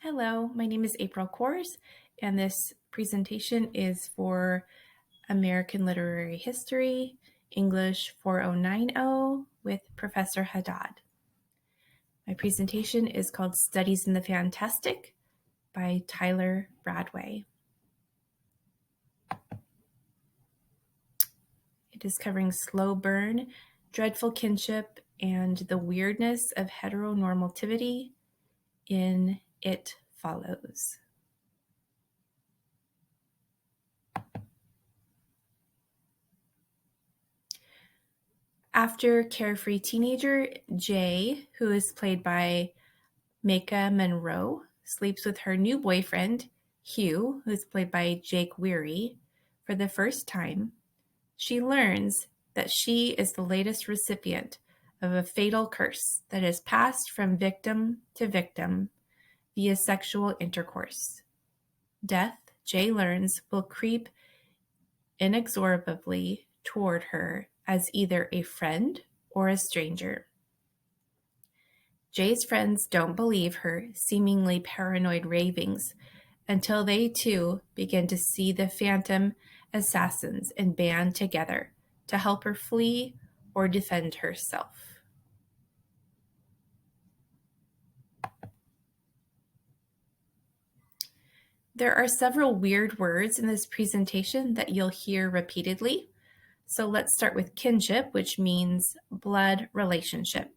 Hello, my name is April Cohrs, and this presentation is for American Literary History, English 4090 with Professor Haddad. My presentation is called Studies in the Fantastic by Tyler Bradway. It is covering slow burn, dreadful kinship, and the weirdness of heteronormativity in It Follows. After carefree teenager Jay, who is played by Micah Monroe, sleeps with her new boyfriend, Hugh, who is played by Jake Weary, for the first time, she learns that she is the latest recipient of a fatal curse that is passed from victim to victim via sexual intercourse. Death, Jay learns, will creep inexorably toward her as either a friend or a stranger. Jay's friends don't believe her seemingly paranoid ravings until they too begin to see the phantom assassins and band together to help her flee or defend herself. There are several weird words in this presentation that you'll hear repeatedly. So let's start with kinship, which means blood relationship.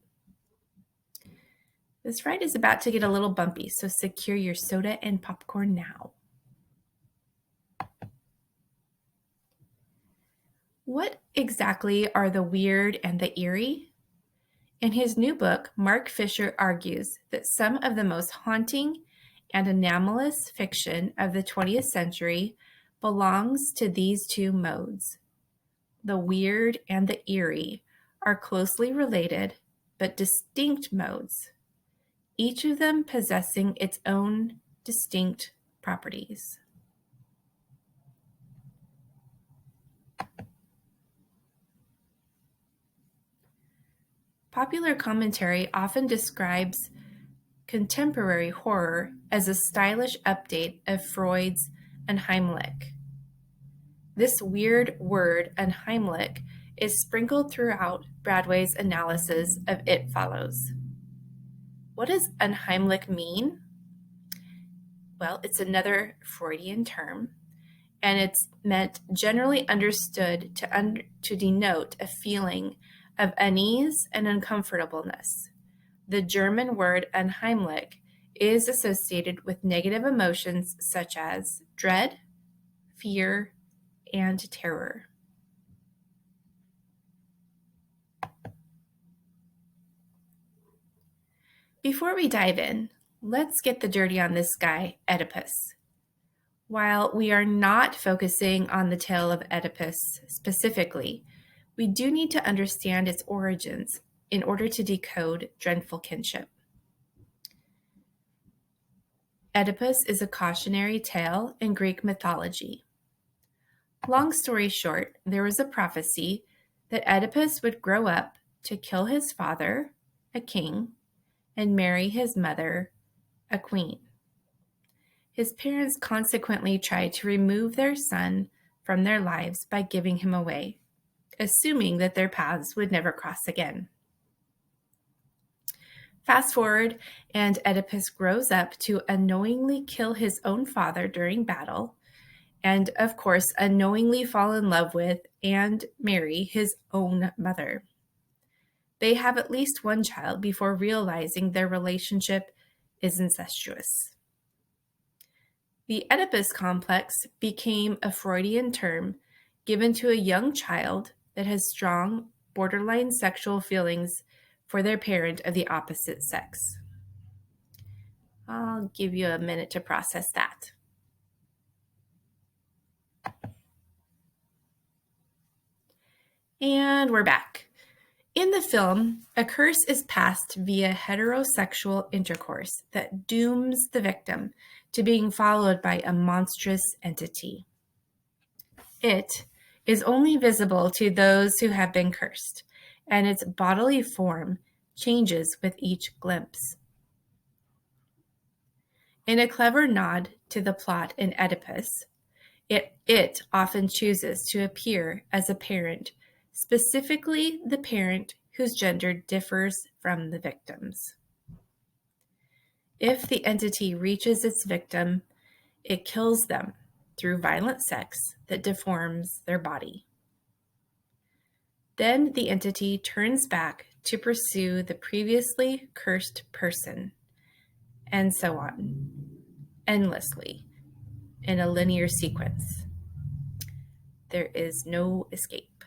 This ride is about to get a little bumpy, so secure your soda and popcorn now. What exactly are the weird and the eerie? In his new book, Mark Fisher argues that some of the most haunting and anomalous fiction of the 20th century belongs to these two modes. The weird and the eerie are closely related but distinct modes, each of them possessing its own distinct properties. Popular commentary often describes contemporary horror as a stylish update of Freud's Unheimlich. This weird word, Unheimlich, is sprinkled throughout Bradway's analysis of It Follows. What does Unheimlich mean? Well, it's another Freudian term, and it's meant generally understood to denote a feeling of unease and uncomfortableness. The German word unheimlich is associated with negative emotions such as dread, fear, and terror. Before we dive in, let's get the dirty on this guy, Oedipus. While we are not focusing on the tale of Oedipus specifically, we do need to understand its origins in order to decode dreadful kinship. Oedipus is a cautionary tale in Greek mythology. Long story short, there was a prophecy that Oedipus would grow up to kill his father, a king, and marry his mother, a queen. His parents consequently tried to remove their son from their lives by giving him away, assuming that their paths would never cross again. Fast forward, and Oedipus grows up to unknowingly kill his own father during battle, and of course, unknowingly fall in love with and marry his own mother. They have at least one child before realizing their relationship is incestuous. The Oedipus complex became a Freudian term given to a young child that has strong, borderline sexual feelings for their parent of the opposite sex. I'll give you a minute to process that. And we're back. In the film, a curse is passed via heterosexual intercourse that dooms the victim to being followed by a monstrous entity. It is only visible to those who have been cursed, and its bodily form changes with each glimpse. In a clever nod to the plot in Oedipus, it often chooses to appear as a parent, specifically the parent whose gender differs from the victim's. If the entity reaches its victim, it kills them through violent sex that deforms their body. Then the entity turns back to pursue the previously cursed person, and so on, endlessly, in a linear sequence. There is no escape.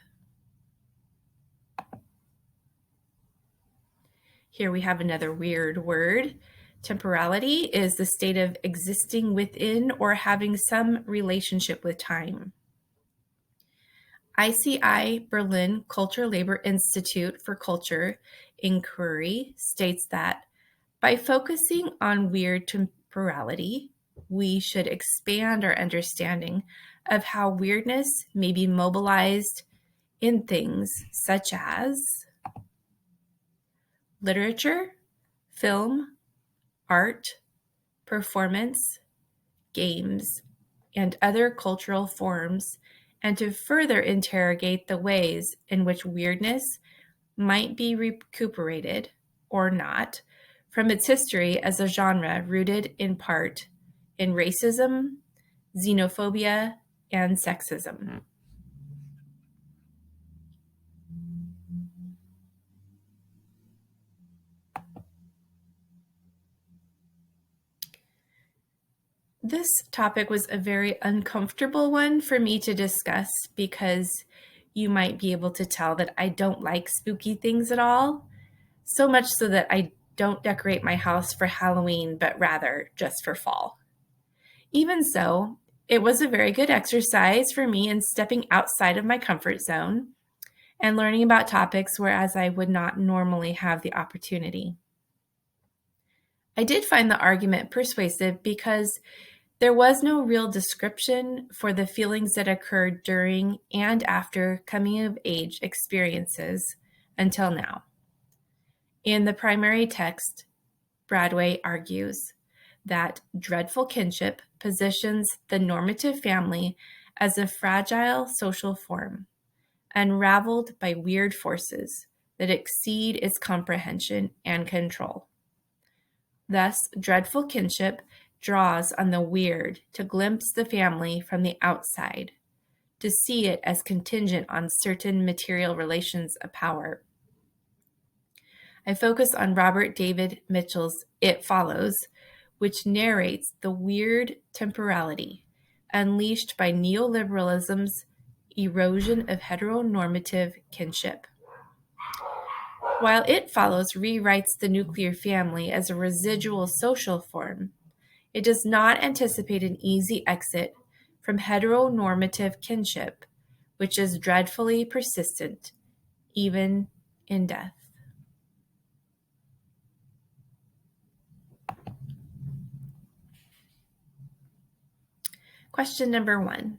Here we have another weird word. Temporality is the state of existing within or having some relationship with time. ICI Berlin Culture Labor Institute for Culture Inquiry states that by focusing on weird temporality, we should expand our understanding of how weirdness may be mobilized in things such as literature, film, art, performance, games, and other cultural forms, and to further interrogate the ways in which weirdness might be recuperated or not from its history as a genre rooted in part in racism, xenophobia, and sexism. This topic was a very uncomfortable one for me to discuss because you might be able to tell that I don't like spooky things at all, so much so that I don't decorate my house for Halloween, but rather just for fall. Even so, it was a very good exercise for me in stepping outside of my comfort zone and learning about topics whereas I would not normally have the opportunity. I did find the argument persuasive because there was no real description for the feelings that occurred during and after coming of age experiences until now. In the primary text, Bradway argues that dreadful kinship positions the normative family as a fragile social form, unraveled by weird forces that exceed its comprehension and control. Thus, dreadful kinship draws on the weird to glimpse the family from the outside, to see it as contingent on certain material relations of power. I focus on Robert David Mitchell's It Follows, which narrates the weird temporality unleashed by neoliberalism's erosion of heteronormative kinship. While It Follows rewrites the nuclear family as a residual social form, it does not anticipate an easy exit from heteronormative kinship, which is dreadfully persistent, even in death. Question number 1.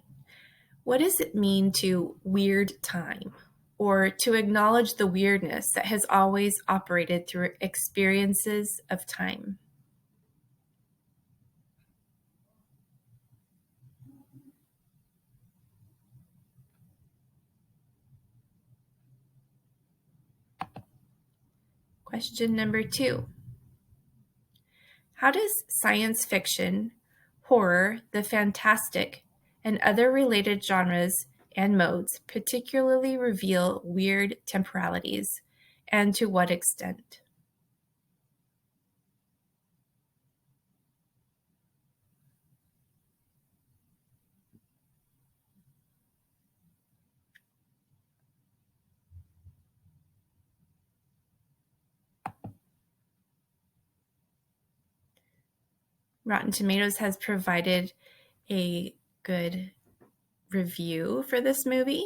What does it mean to weird time, or to acknowledge the weirdness that has always operated through experiences of time? Question number 2. How does science fiction, horror, the fantastic, and other related genres and modes particularly reveal weird temporalities, and to what extent? Rotten Tomatoes has provided a good review for this movie.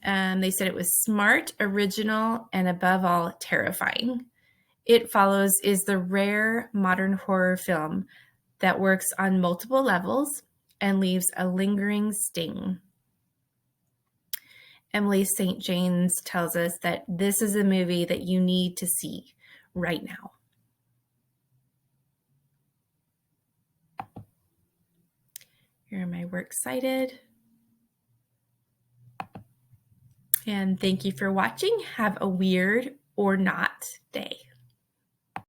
They said it was smart, original, and above all, terrifying. It Follows is the rare modern horror film that works on multiple levels and leaves a lingering sting. Emily St. James tells us that this is a movie that you need to see right now. Here am I works cited. And thank you for watching. Have a weird or not day.